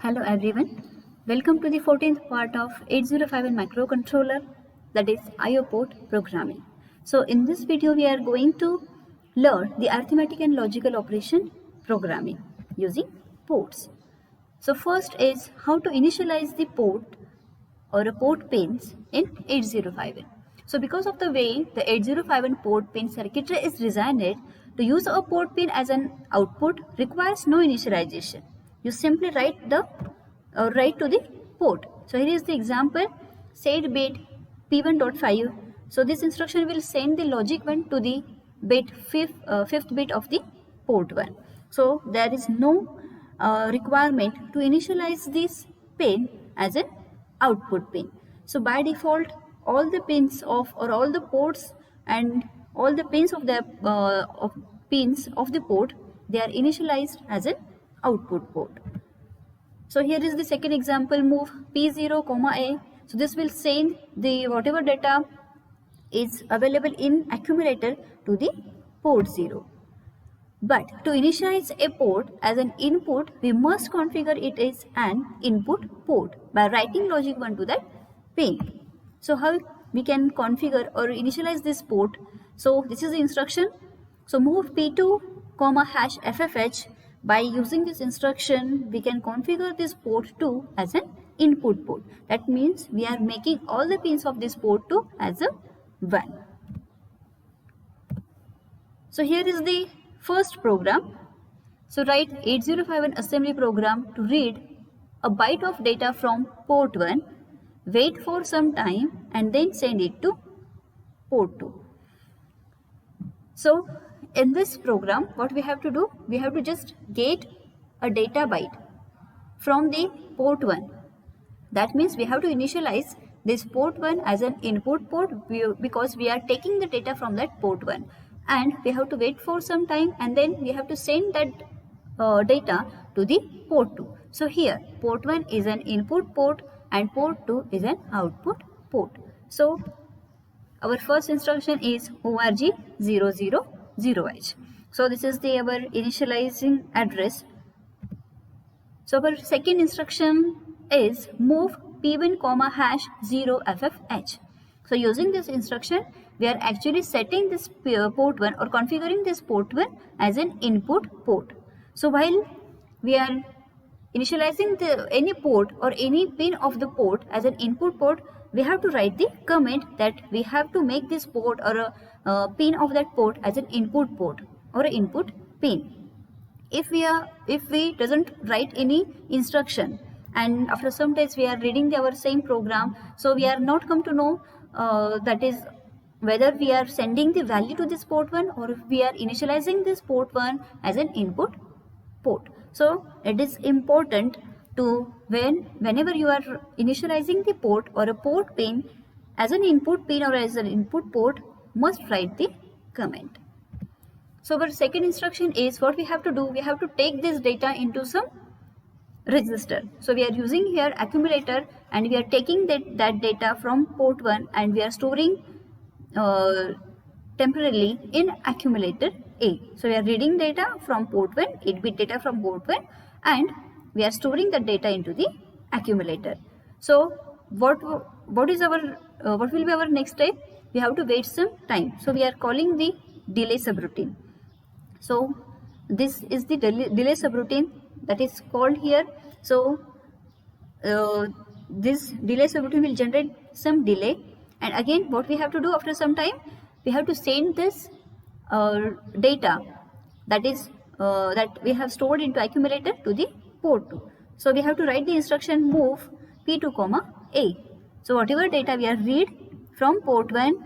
Hello everyone, welcome to the 14th part of 8051 microcontroller, that is IO port programming. So in this video we are going to learn the arithmetic and logical operation programming using ports. So first is how to initialize the port or a port pins in 8051. So because of the way the 8051 port pin circuitry is designed, to use a port pin as an output requires no initialization. You simply write to the port. So here is the example, set bit P1.5. So this instruction will send the logic 1 to the fifth bit of the port 1. So there is no requirement to initialize this pin as an output pin. So by default, all the pins of or all the ports and all the pins of the pins of the port, they are initialized as an output port. So here is the second example, move P0, A. So this will send the whatever data is available in accumulator to the port 0. But to initialize a port as an input, we must configure it as an input port by writing logic 1 to that pin. So how we can configure or initialize this port? So this is the instruction. So move P2, #FFH. By using this instruction, we can configure this port 2 as an input port. That means we are making all the pins of this port 2 as a 1. So here is the first program. So write 8051 assembly program to read a byte of data from port 1, wait for some time and then send it to port 2. So in this program, what we have to do, we have to just get a data byte from the port 1. That means we have to initialize this port 1 as an input port because we are taking the data from that port 1. And we have to wait for some time and then we have to send that data to the port 2. So here port 1 is an input port and port 2 is an output port. So our first instruction is org000h. So this is our initializing address. So our second instruction is move P1, #0FFH. So using this instruction, we are actually setting this port 1 or configuring this port 1 as an input port. So while we are initializing any port or any pin of the port as an input port, we have to write the comment that we have to make this port or a pin of that port as an input port or an input pin. If we doesn't write any instruction and after some days we are reading our same program, so we are not come to know that is whether we are sending the value to this port 1 or if we are initializing this port 1 as an input port. So it is important to whenever you are initializing the port or a port pin as an input pin or as an input port, must write the comment. So our second instruction is what we have to do. We have to take this data into some register. So we are using here accumulator and we are taking that data from port 1 and we are storing temporarily in accumulator A. So we are reading data from port 1, 8-bit data from port 1 and we are storing the data into the accumulator. So what will be our next step? We have to wait some time. So we are calling the delay subroutine. So this is the delay subroutine that is called here. So this delay subroutine will generate some delay, and again what we have to do after some time, we have to send this data that we have stored into accumulator to the port 2. So we have to write the instruction move P2, A. So whatever data we are read from port 1,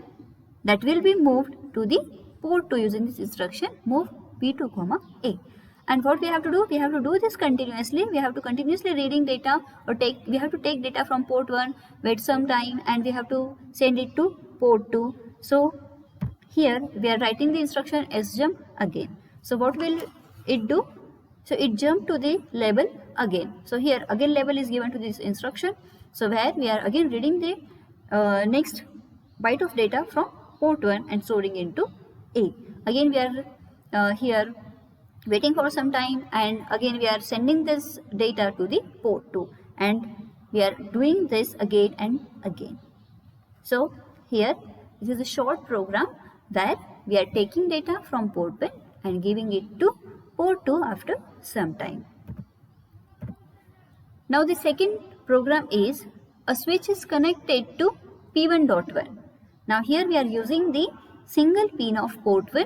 that will be moved to the port 2 using this instruction move P2, A. And what we have to do? We have to do this continuously. We have to continuously reading data or we have to take data from port 1, wait some time and we have to send it to port 2. So here we are writing the instruction sjump again. So what will it do? So it jump to the label again. So here again label is given to this instruction. So where we are again reading the next byte of data from port 1 and storing into A. Again we are here waiting for some time, and again we are sending this data to the port 2, and we are doing this again and again. So here this is a short program that we are taking data from port 1 and giving it to port 2 after some time. Now the second program is a switch is connected to P1.1. Now here we are using the single pin of port 1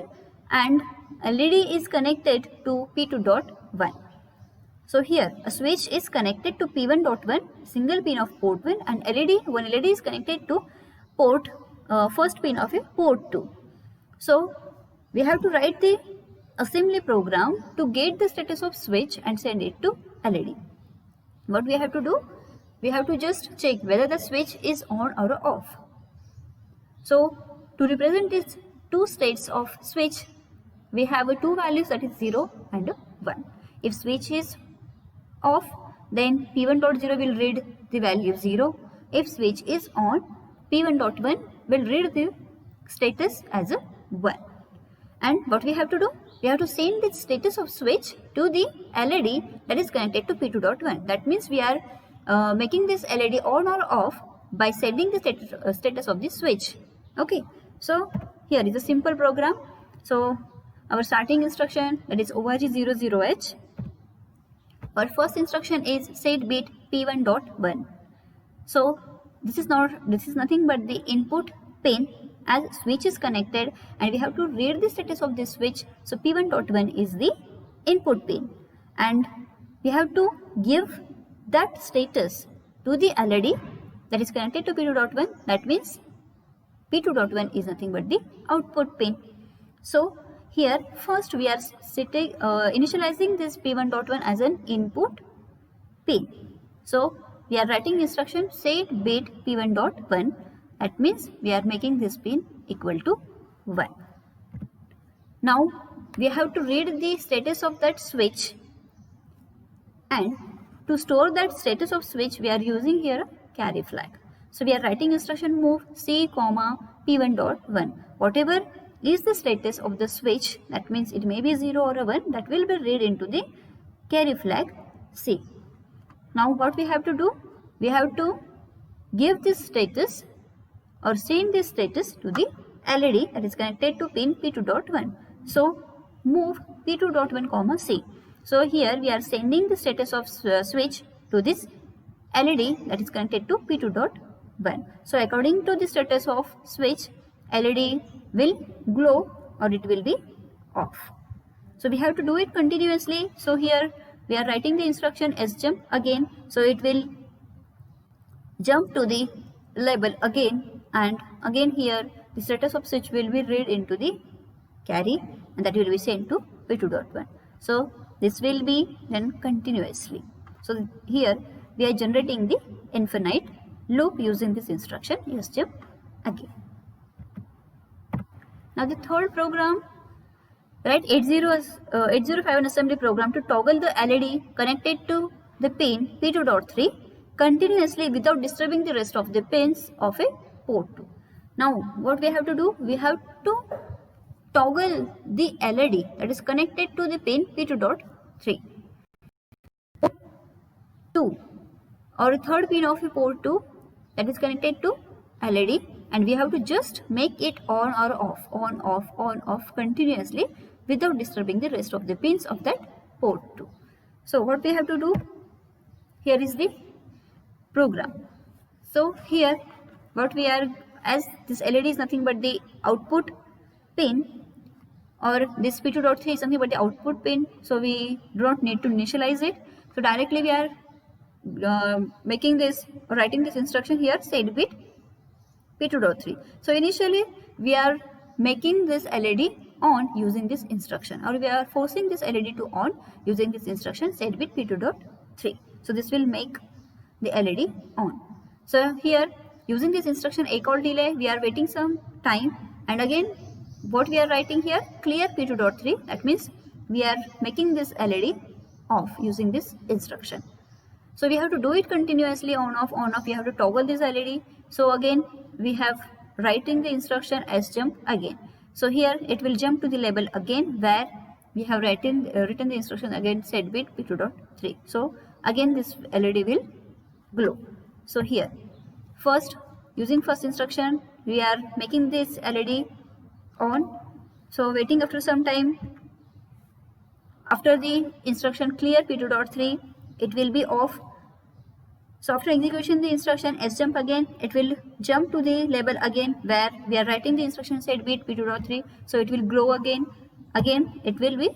and LED is connected to P2.1. So here a switch is connected to P1.1, single pin of port 1, and one LED is connected to port first pin of a port 2. So we have to write the assembly program to get the status of switch and send it to LED. What we have to do? We have to just check whether the switch is on or off. So to represent these two states of switch, we have two values, that is 0 and 1. If switch is off, then P1.0 will read the value 0. If switch is on, P1.1 will read the status as a 1. And what we have to do? We have to send the status of switch to the LED that is connected to P2.1. That means we are making this LED on or off by sending the status of the switch. Okay, so here is a simple program. So our starting instruction, that is ORG00H. Our first instruction is set bit P1.1. So this is nothing but the input pin as switch is connected, and we have to read the status of this switch. So P1.1 is the input pin, and we have to give that status to the LED that is connected to P2.1. That means P2.1 is nothing but the output pin. So here first we are initializing this P1.1 as an input pin. So we are writing instruction set bit P1.1. That means we are making this pin equal to 1. Now we have to read the status of that switch, and to store that status of switch we are using here a carry flag. So we are writing instruction move C, P1.1. Whatever is the status of the switch, that means it may be 0 or a 1, that will be read into the carry flag C. Now what we have to do? We have to give this status or send this status to the LED that is connected to pin P2.1. So move P2.1, C. So here we are sending the status of switch to this LED that is connected to P2.1. So according to the status of switch, LED will glow or it will be off. So we have to do it continuously. So here we are writing the instruction sjump again. So it will jump to the label again, and again here the status of switch will be read into the carry, and that will be sent to P2.1. So this will be done continuously. So here we are generating the infinite loop using this instruction sjump again. Now the third program, write 8051 assembly program to toggle the LED connected to the pin P2.3 continuously without disturbing the rest of the pins of a port 2. Now what we have to do? We have to toggle the LED that is connected to the pin P2.3. 2 or a third pin of a port 2 that is connected to LED, and we have to just make it on or off, on off continuously without disturbing the rest of the pins of that port 2. So what we have to do? Here is the program. So here what we are, as this LED is nothing but the output pin, or this P2.3 is something but the output pin, so we do not need to initialize it. So directly we are making this or writing this instruction here set bit P2.3. So initially we are making this LED on using this instruction, or we are forcing this LED to on using this instruction set bit P2.3. So this will make the LED on. So here using this instruction ACALL delay, we are waiting some time, and again what we are writing here, clear P2.3. That means we are making this LED off using this instruction. So we have to do it continuously, on off. We have to toggle this LED. So again we have writing the instruction sjump again. So here it will jump to the label again where we have written the instruction again set bit P2.3. So again this LED will glow. So here first, using first instruction, we are making this LED on. So waiting after some time, after the instruction clear P2.3, it will be off. So after execution the instruction sjump again, it will jump to the label again where we are writing the instruction set bit P2.3. So it will glow again it will be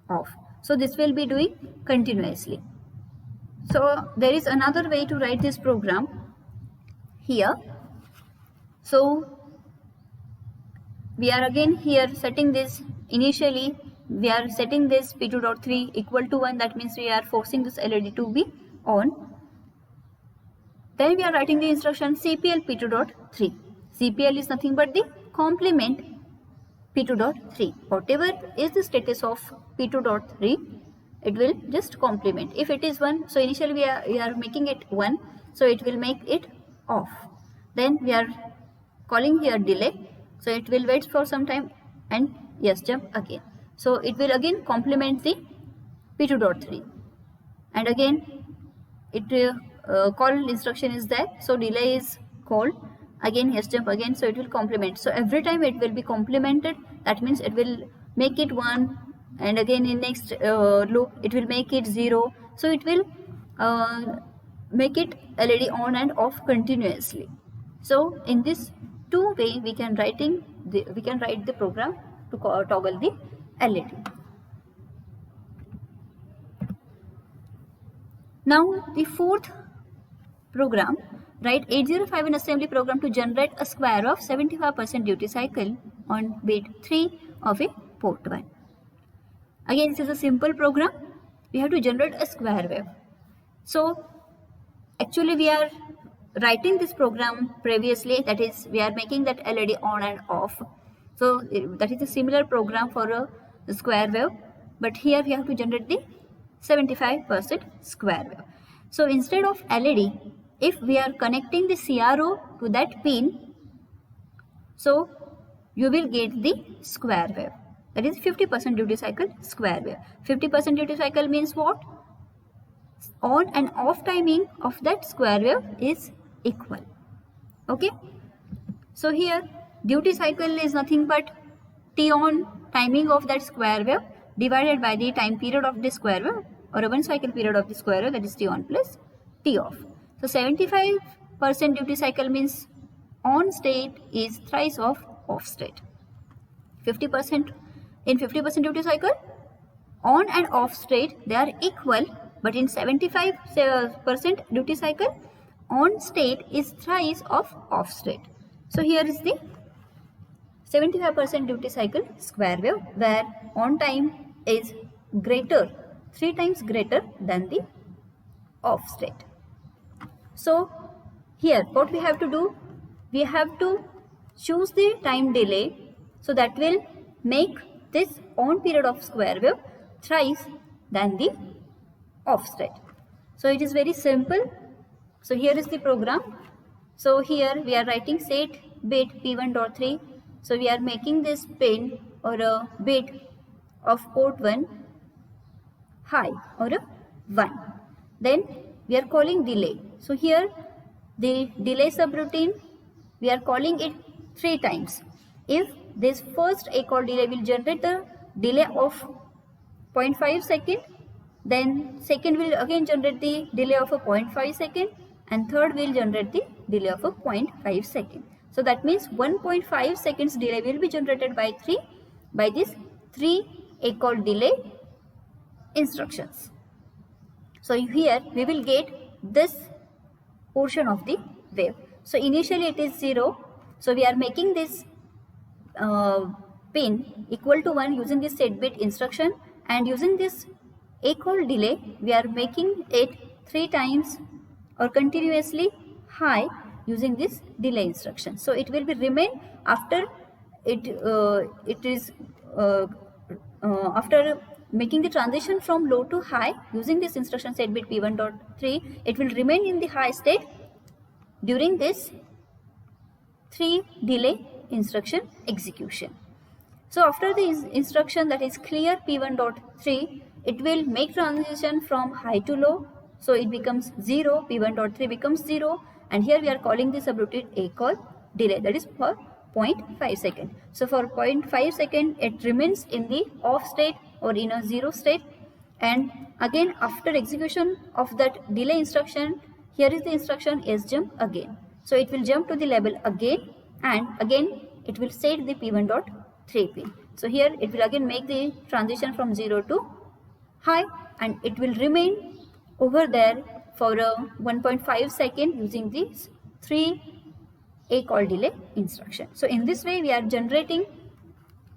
off. So this will be doing continuously. So there is another way to write this program here. So we are again here setting this, initially we are setting this P2.3 equal to 1, that means we are forcing this LED to be on. Then we are writing the instruction CPL P2.3. CPL is nothing but the complement P2.3. Whatever is the status of P2.3, it will just complement. If it is 1, so initially we are making it 1, so it will make it off. Then we are calling here delay, so it will wait for some time and yes, jump again. So it will again complement the P2.3, and again it call instruction is there, so delay is called, again yes, jump again, so it will complement. So every time it will be complemented, that means it will make it 1, and again in next loop it will make it 0. So it will make it LED on and off continuously. So in this two way we can write the program to toggle the LED. Now the fourth program, write 8051 assembly program to generate a square of 75% duty cycle on bit 3 of a port 1. Again, this is a simple program. We have to generate a square wave. So actually we are writing this program previously, that is we are making that LED on and off. So that is a similar program for a square wave, but here we have to generate the 75% square wave. So instead of LED, if we are connecting the CRO to that pin, so you will get the square wave, that is 50% duty cycle square wave. 50% duty cycle means what? On and off timing of that square wave is equal. Okay, so here duty cycle is nothing but T on timing of that square wave divided by the time period of the square wave, or a 1 cycle period of the square wave, that is T on plus T off. So 75% duty cycle means on state is thrice of off state. 50% in 50% duty cycle, on and off state they are equal, but in 75% duty cycle, on state is thrice of off state. So here is the 75% duty cycle square wave where on time is greater, 3 times greater than the off state. So here what we have to do, we have to choose the time delay, so that will make this on period of square wave thrice than the off state. So it is very simple. So here is the program. So here we are writing set bit P1.3. So we are making this pin or a bit of port 1 high or a 1. Then we are calling delay. So here the delay subroutine, we are calling it 3 times. If this first ACALL delay will generate the delay of 0.5 second, then second will again generate the delay of a 0.5 second, and third will generate the delay of a 0.5 second. So that means 1.5 seconds delay will be generated by this 3 ACALL delay instructions. So here we will get this portion of the wave. So initially it is 0. So we are making this pin equal to 1 using this set bit instruction, and using this ACALL delay we are making it 3 times or continuously high using this delay instruction. So it will be remain after after making the transition from low to high using this instruction set bit P1.3, it will remain in the high state during this 3 delay instruction execution. So after the instruction that is clear P1.3, it will make transition from high to low. So it becomes 0, P1.3 becomes 0, and here we are calling the subroutine ACALL delay, that is for 0.5 second. So for 0.5 second it remains in the off state or in a 0 state, and again after execution of that delay instruction, here is the instruction sjump again. So it will jump to the level again, and again it will set the P1.3 pin. So here it will again make the transition from 0 to high, and it will remain over there for a 1.5 second using these 3 ACALL delay instruction. So in this way we are generating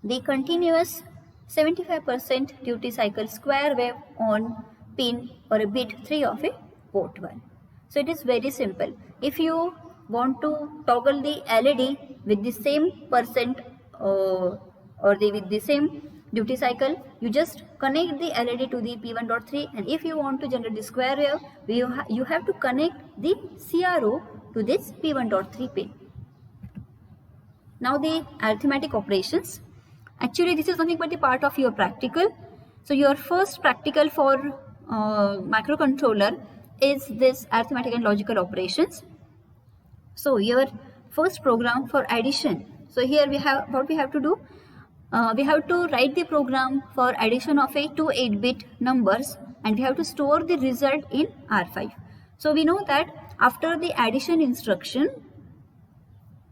the continuous 75% duty cycle square wave on pin or a bit 3 of a port 1. So it is very simple. If you want to toggle the LED with the same percent with the same duty cycle, you just connect the LED to the P1.3, and if you want to generate the square wave, you have to connect the CRO to this P1.3 pin. Now the arithmetic operations. Actually this is nothing but the part of your practical. So your first practical for microcontroller is this arithmetic and logical operations. So your first program for addition. So here we have what we have to do. We have to write the program for addition of a 2 8-bit numbers, and we have to store the result in R5. So we know that after the addition instruction,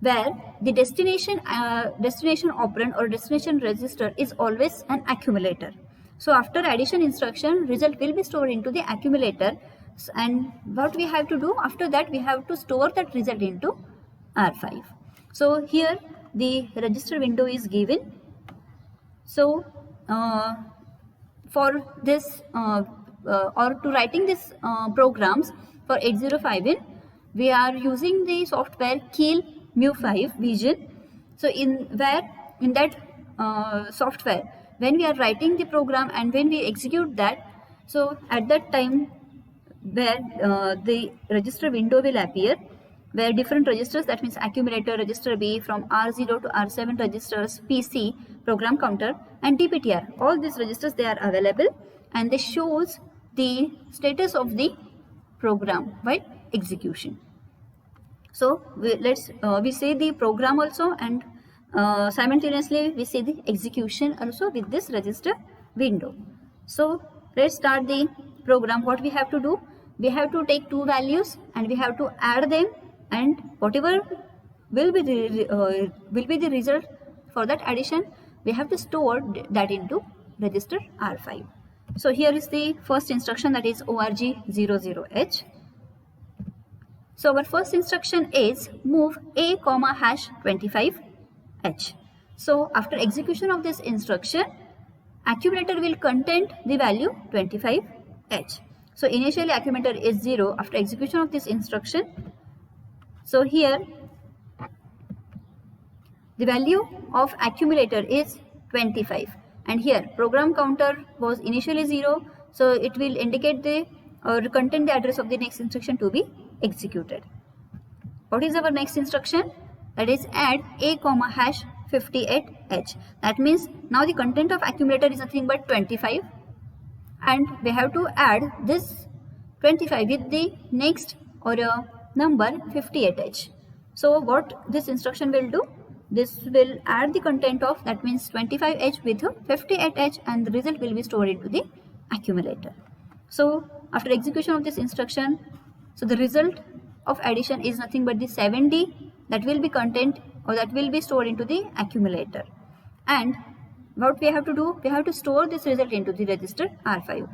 where the destination operand or destination register is always an accumulator. So after addition instruction, result will be stored into the accumulator, and what we have to do after that, we have to store that result into R5. So here the register window is given. So for this or to writing this programs for 8051, we are using the software Keil Mu5 Vision. So in that software, when we are writing the program and when we execute that, so at that time where the register window will appear, where different registers, that means accumulator, register B, from R0 to R7 registers, PC, program counter, and DPTR, all these registers, they are available, and they shows the status of the program while execution. So we see the program also, and simultaneously we see the execution also with this register window. So let's start the program. What we have to do, we have to take two values and we have to add them, and whatever will be the result for that addition, we have to store that into register R5. So here is the first instruction, that is ORG00H. So our first instruction is move A, #25H. So after execution of this instruction, accumulator will contain the value 25H. So initially accumulator is 0 after execution of this instruction. So here the value of accumulator is 25, and here program counter was initially 0, so it will indicate the or contain the address of the next instruction to be executed. What is our next instruction? That is add A, #58H. That means now the content of accumulator is nothing but 25, and we have to add this 25 with the next or number 58H. So what this instruction will do, this will add the content of, that means 25H with 58H, and the result will be stored into the accumulator. So after execution of this instruction, so the result of addition is nothing but the 70 that will be content or that will be stored into the accumulator. And what we have to do, we have to store this result into the register R5.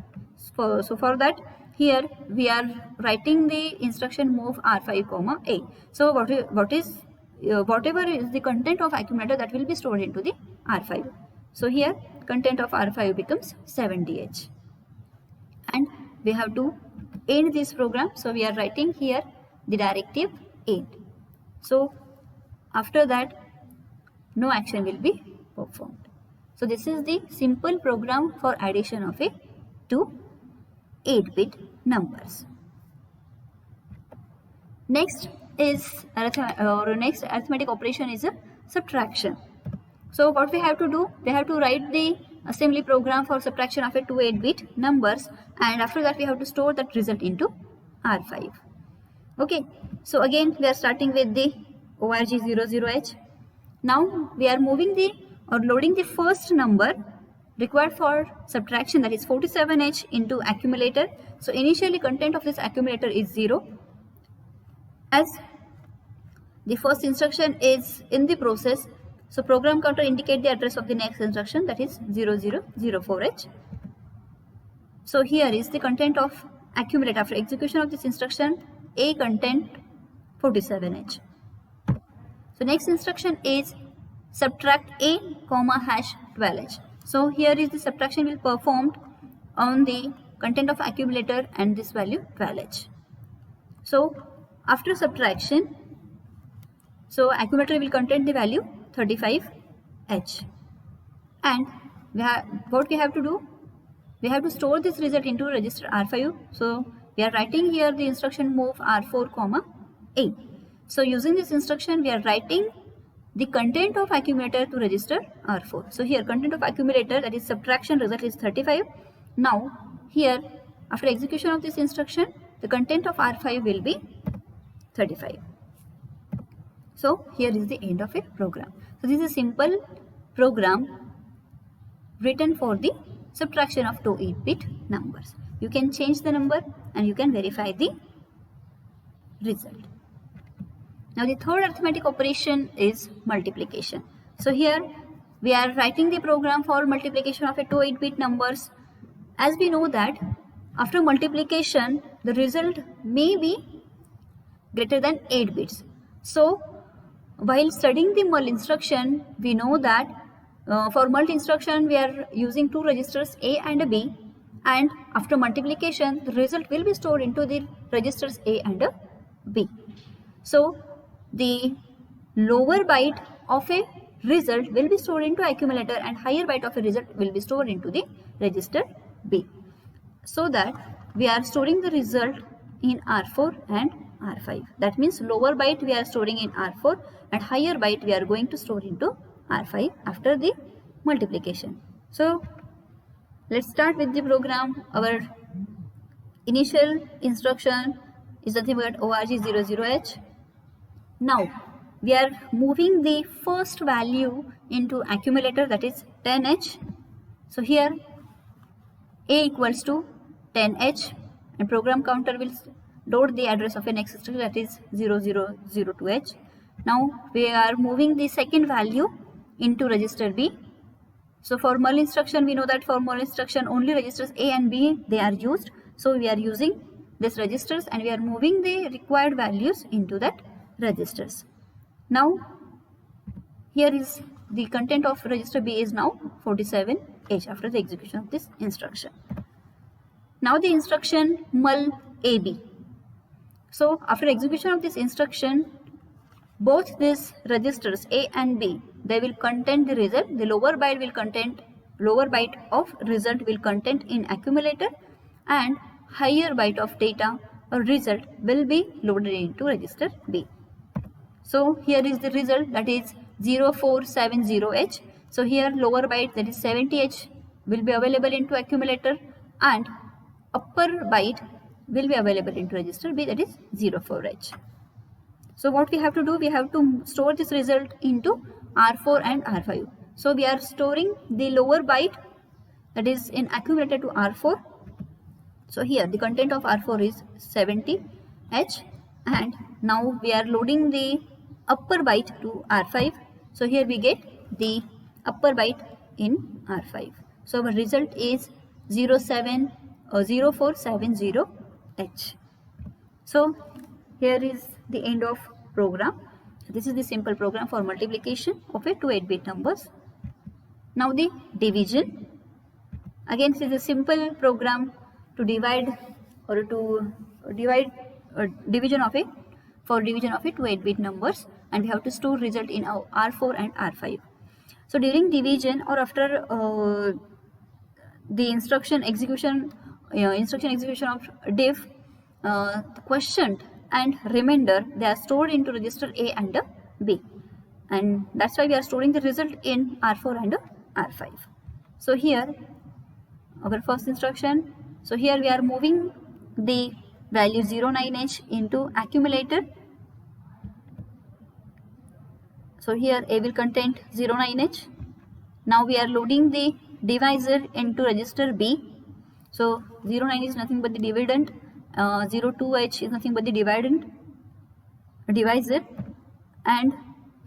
So for that, here we are writing the instruction move R5, A. So whatever is the content of accumulator, that will be stored into the R5. So here content of R5 becomes 70H, and we have to end this program. So we are writing here the directive end. So after that, no action will be performed. So this is the simple program for addition of a 2 8-bit numbers. Next arithmetic operation is a subtraction. So what we have to do, they have to write the assembly program for subtraction of a 2 8-bit numbers, and after that we have to store that result into R5. Okay, so again we are starting with the ORG00H. Now we are moving the or loading the first number required for subtraction, that is 47H, into accumulator. So initially content of this accumulator is 0, as the first instruction is in the process. So program counter indicate the address of the next instruction, that is 0004H. So here is the content of accumulator after execution of this instruction, A content 47H. So next instruction is subtract A comma hash 12H. So here is the subtraction will performed on the content of accumulator and this value 12H. So after subtraction, so accumulator will contain the value 35H, and what we have to do, we have to store this result into register R5. So we are writing here the instruction move R4 comma A. So using this instruction we are writing the content of accumulator to register R4. So here content of accumulator, that is subtraction result, is 35. Now here after execution of this instruction, the content of R5 will be 35. So here is the end of a program. So this is a simple program written for the subtraction of 2 8-bit numbers. You can change the number and you can verify the result. Now the third arithmetic operation is multiplication. So here we are writing the program for multiplication of a 2 8-bit numbers. As we know that after multiplication the result may be greater than 8 bits. So while studying the mul instruction, we know that for mul instruction we are using two registers A and B, and after multiplication the result will be stored into the registers A and B. So the lower byte of a result will be stored into accumulator and higher byte of a result will be stored into the register B, so that we are storing the result in R4 and R5. That means lower byte we are storing in R4 and higher byte we are going to store into R5 after the multiplication. So let's start with the program. Our initial instruction is nothing but ORG00H. Now we are moving the first value into accumulator, that is 10H. So here A equals to 10H and program counter will load the address of a next instruction, that is 0002H. Now we are moving the second value into register B. So for mul instruction we know that for mul instruction only registers A and B they are used. So we are using these registers and we are moving the required values into that registers. Now here is the content of register B is now 47H after the execution of this instruction. Now the instruction mul AB. So after execution of this instruction, both these registers A and B, they will contain the result. The lower byte of result will contain in accumulator, and higher byte of data or result will be loaded into register B. So here is the result, that is 0470H. So here lower byte, that is 70H, will be available into accumulator and upper byte will be available into register B, that is 04H. So what we have to do, we have to store this result into R4 and R5. So we are storing the lower byte, that is in accumulator, to R4. So here the content of R4 is 70H, and now we are loading the upper byte to R5. So here we get the upper byte in R5. So our result is 0470H. So here is the end of program. This is the simple program for multiplication of a 2 8-bit numbers. Now the division. Again, this is a simple program to divide or to divide division of a 2 8-bit numbers, and we have to store result in our R4 and R5. So during division or after the instruction execution of div, quotient and remainder, they are stored into register A and B, and that's why we are storing the result in R4 and R5. So here our first instruction, so here we are moving the value 09H into accumulator. So here A will contain 09H. Now we are loading the divisor into register B. So 09 is nothing but the dividend, 02H is nothing but the divisor, and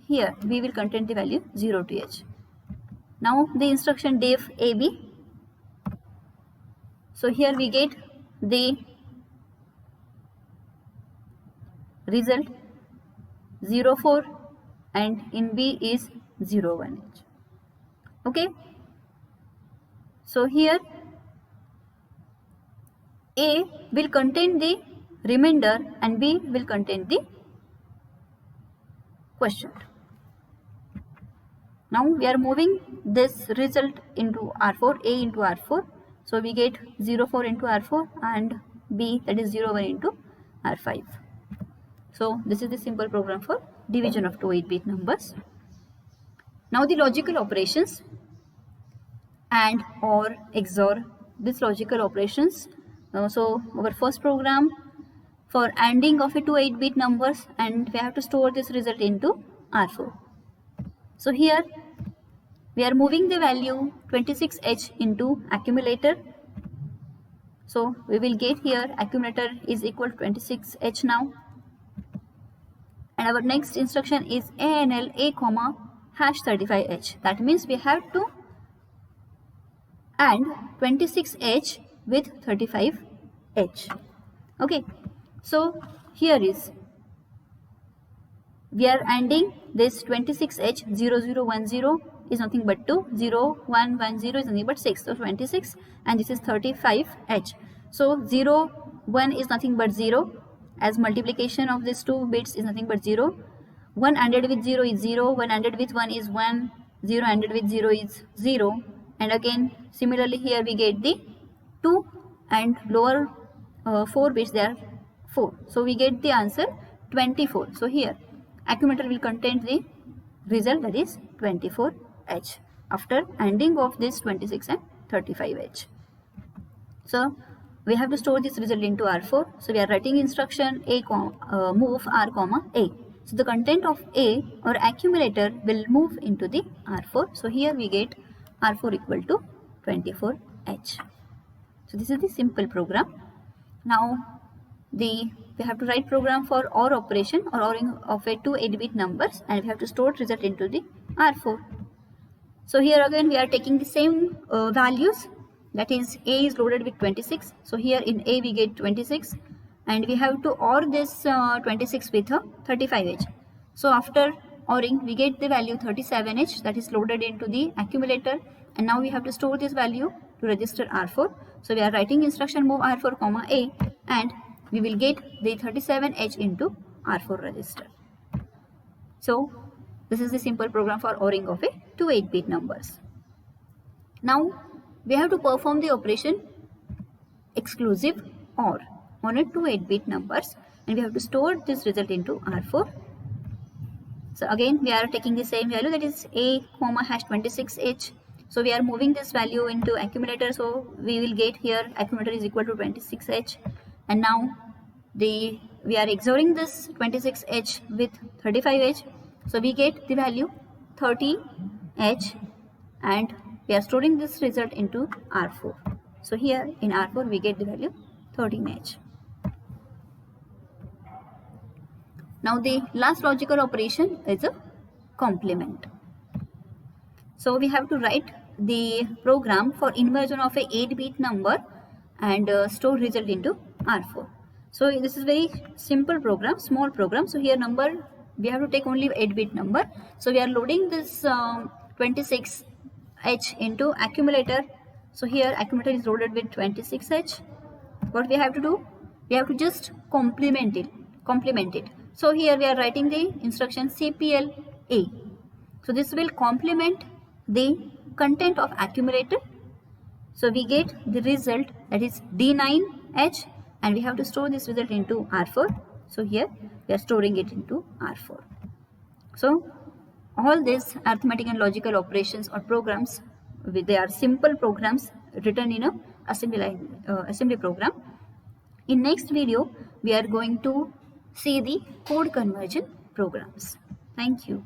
here we will contain the value 02H. Now the instruction def AB. So here we get the result 04 and in B is 01H. Okay. So here A will contain the remainder and B will contain the quotient. Now we are moving this result into R4, A into R4. So we get 04 into R4 and B, that is 01 into R5. So this is the simple program for division of two 8-bit numbers. Now the logical operations, AND, OR, XOR, these logical operations. So our first program for ANDing of a two 8-bit numbers, and we have to store this result into R4. So here we are moving the value 26H into accumulator. So we will get here accumulator is equal to 26H now. And our next instruction is ANL A comma hash 35H. That means we have to AND 26H with 35H. Okay. So here is, we are ANDing this 26H 0010 is nothing but 2, 0110 is nothing but 6, so 26, and this is 35H. So 01 is nothing but 0, as multiplication of these two bits is nothing but 0. 1 ANDed with 0 is 0, 1 ANDed with 1 is 1, 0 ANDed with 0 is 0, and again similarly here we get the 2 and lower 4 bits, they are 4. So we get the answer 24. So here accumulator will contain the result, that is 24H after ANDing of this 26 and 35H. So we have to store this result into R4. So we are writing instruction move R comma A. So the content of A or accumulator will move into the R4. So here we get R4 equal to 24H. So this is the simple program. Now we have to write program for OR operation or ORing of a two 8-bit numbers, and we have to store result into the R4. So here again we are taking the same values, that is A is loaded with 26. So here in A we get 26 and we have to OR this 26 with a 35H. So after ORing we get the value 37H, that is loaded into the accumulator, and now we have to store this value to register R4. So we are writing instruction move R4 comma A, and we will get the 37H into R4 register. So this is the simple program for ORing of a two 8-bit numbers. Now we have to perform the operation exclusive OR on a two 8-bit numbers, and we have to store this result into R4. So again we are taking the same value, that is A comma hash 26H. So we are moving this value into accumulator, so we will get here accumulator is equal to 26H, and now we are XORing this 26H with 35H. So we get the value 30H, and we are storing this result into R4. So here in R4 we get the value 13H. Now the last logical operation is a complement. So we have to write the program for inversion of a 8-bit number and store result into R4. So this is very simple program, small program. So here number, we have to take only 8-bit number. So we are loading this 26H into accumulator. So here accumulator is loaded with 26H. What we have to do? We have to just complement it. So here we are writing the instruction CPL A. So this will complement the content of accumulator. So we get the result, that is D9H, and we have to store this result into R4. So here we are storing it into R4. So All these arithmetic and logical operations or programs, they are simple programs written in a assembly program. In next video, we are going to see the code conversion programs. Thank you.